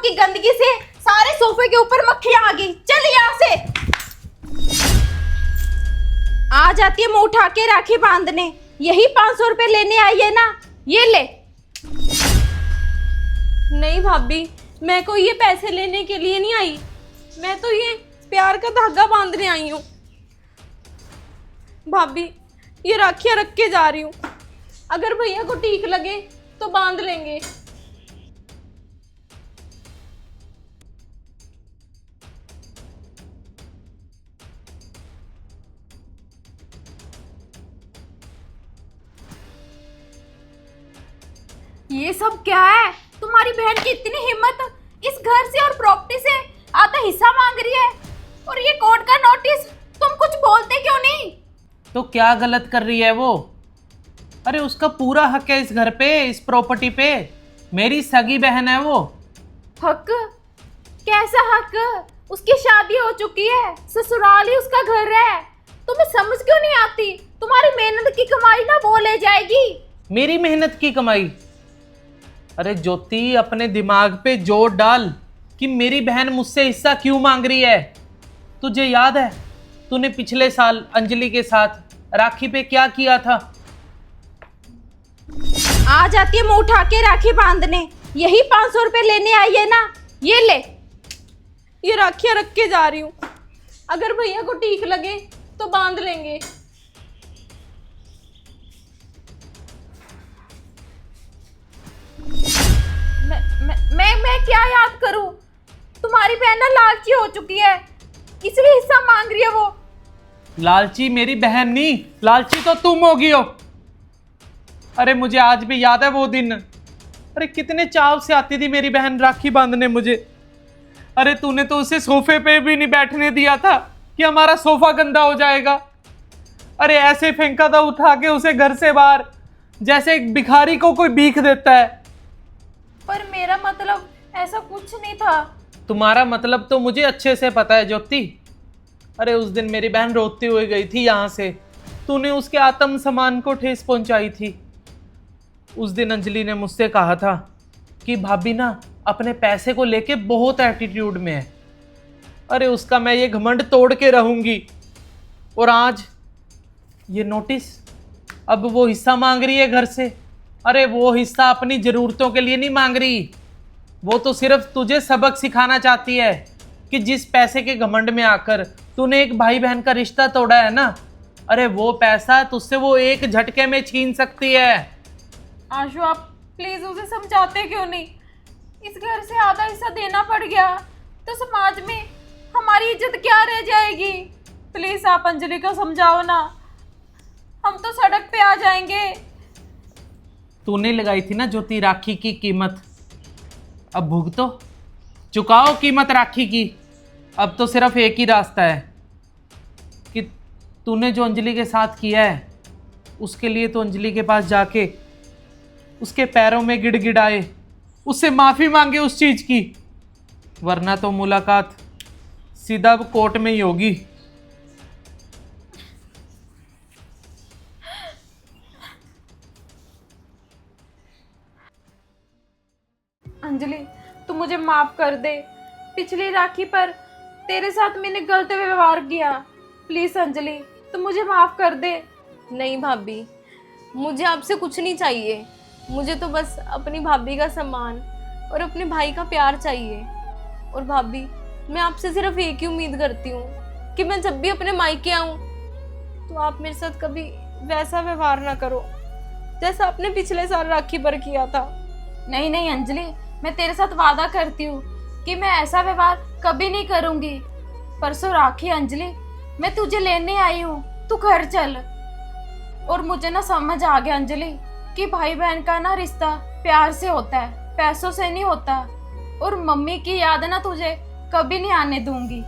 की गंदगी से सारे सोफे के ऊपर मक्खियां आ गई। चल यहाँ से। आ जाती है मुंह उठा के राखी बांधने। यही 500 रुपए लेने आई है ना, ये ले। नहीं भाभी, मैं कोई ये पैसे लेने के लिए नहीं आई, मैं तो ये प्यार का धागा बांधने आई हूँ। भाभी, ये राखियाँ रख के जा रही हूँ, अगर भैया को ठीक लगे तो बांध लेंगे। ये सब क्या है? तुम्हारी बहन की इतनी हिम्मत, इस घर से और प्रॉपर्टी से आधा हिस्सा मांग रही है। और ये कोर्ट का नोटिस, तुम कुछ बोलते क्यों नहीं? तो क्या गलत कर रही है वो? अरे उसका पूरा हक है इस घर पे, इस प्रॉपर्टी पे। मेरी सगी बहन है वो। हक? कैसा हक? उसकी शादी हो चुकी है, ससुराल ही उसका घर है। तुम्हें समझ क्यों नहीं आती? तुम्हारी मेहनत की कमाई ना वो ले जाएगी। मेरी मेहनत की कमाई? अरे ज्योति, अपने दिमाग पे जोर डाल कि मेरी बहन मुझसे हिस्सा क्यों मांग रही है। तुझे याद है तूने पिछले साल अंजलि के साथ राखी पे क्या किया था? आ जाती है मुंह उठा के राखी बांधने। यही 500 रुपए लेने आई है ना, ये ले। ये राखियाँ रख के जा रही हूँ, अगर भैया को ठीक लगे तो बांध लेंगे। मैं क्या याद करूं? तुम्हारी बहन ना लालची हो चुकी है, इसलिए हिस्सा मांग रही है वो। लालची मेरी बहन नहीं, लालची तो तुम होगी हो। अरे मुझे आज भी याद है वो दिन। अरे कितने चाव से आती थी मेरी बहन राखी बांधने मुझे। अरे तूने तो उसे सोफे पे भी नहीं बैठने दिया था कि हमारा सोफा गंदा हो जाएगा। अरे ऐसे फेंका था उठा के उसे घर से बाहर, जैसे एक भिखारी को कोई भीख देता है। पर मेरा मतलब ऐसा कुछ नहीं था। तुम्हारा मतलब तो मुझे अच्छे से पता है ज्योति। अरे उस दिन मेरी बहन रोती हुई गई थी यहाँ से, तूने उसके आत्म सम्मान को ठेस पहुंचाई थी। उस दिन अंजलि ने मुझसे कहा था कि भाभी ना अपने पैसे को लेके बहुत एटीट्यूड में है। अरे उसका मैं ये घमंड तोड़ के रहूंगी। और आज ये नोटिस, अब वो हिस्सा मांग रही है घर से। अरे वो हिस्सा अपनी ज़रूरतों के लिए नहीं मांग रही, वो तो सिर्फ तुझे सबक सिखाना चाहती है कि जिस पैसे के घमंड में आकर तूने एक भाई बहन का रिश्ता तोड़ा है ना, अरे वो पैसा तुझसे वो एक झटके में छीन सकती है। आशु, आप प्लीज उसे समझाते क्यों नहीं? इस घर से आधा हिस्सा देना पड़ गया तो समाज में हमारी इज्जत क्या रह जाएगी? प्लीज आप अंजलि को समझाओ ना, हम तो सड़क पे आ जाएंगे। तूने लगाई थी ना ज्योति राखी की कीमत, अब भुगतो, चुकाओ कीमत राखी की। अब तो सिर्फ एक ही रास्ता है कि तूने जो अंजलि के साथ किया है उसके लिए तो अंजलि के पास जाके उसके पैरों में गिड़गिड़ाए, उससे माफ़ी मांगे उस चीज़ की, वरना तो मुलाकात सीधा अब कोर्ट में ही होगी। अंजलि, तू मुझे माफ कर दे। पिछली राखी पर तेरे साथ मैंने गलत व्यवहार किया। प्लीज अंजलि, तू मुझे माफ कर दे। नहीं भाभी, मुझे आपसे कुछ नहीं चाहिए, मुझे तो बस अपनी भाभी का सम्मान और अपने भाई का प्यार चाहिए। और भाभी, मैं आपसे सिर्फ एक ही उम्मीद करती हूँ कि मैं जब भी अपने मायके आऊँ तो आप मेरे साथ कभी वैसा व्यवहार ना करो जैसा आपने पिछले साल राखी पर किया था। नहीं नहीं अंजलि, मैं तेरे साथ वादा करती हूँ कि मैं ऐसा व्यवहार कभी नहीं करूँगी। परसों राखी अंजलि, मैं तुझे लेने आई हूँ, तू घर चल। और मुझे ना समझ आ गया अंजलि कि भाई बहन का ना रिश्ता प्यार से होता है, पैसों से नहीं होता। और मम्मी की याद ना तुझे कभी नहीं आने दूंगी।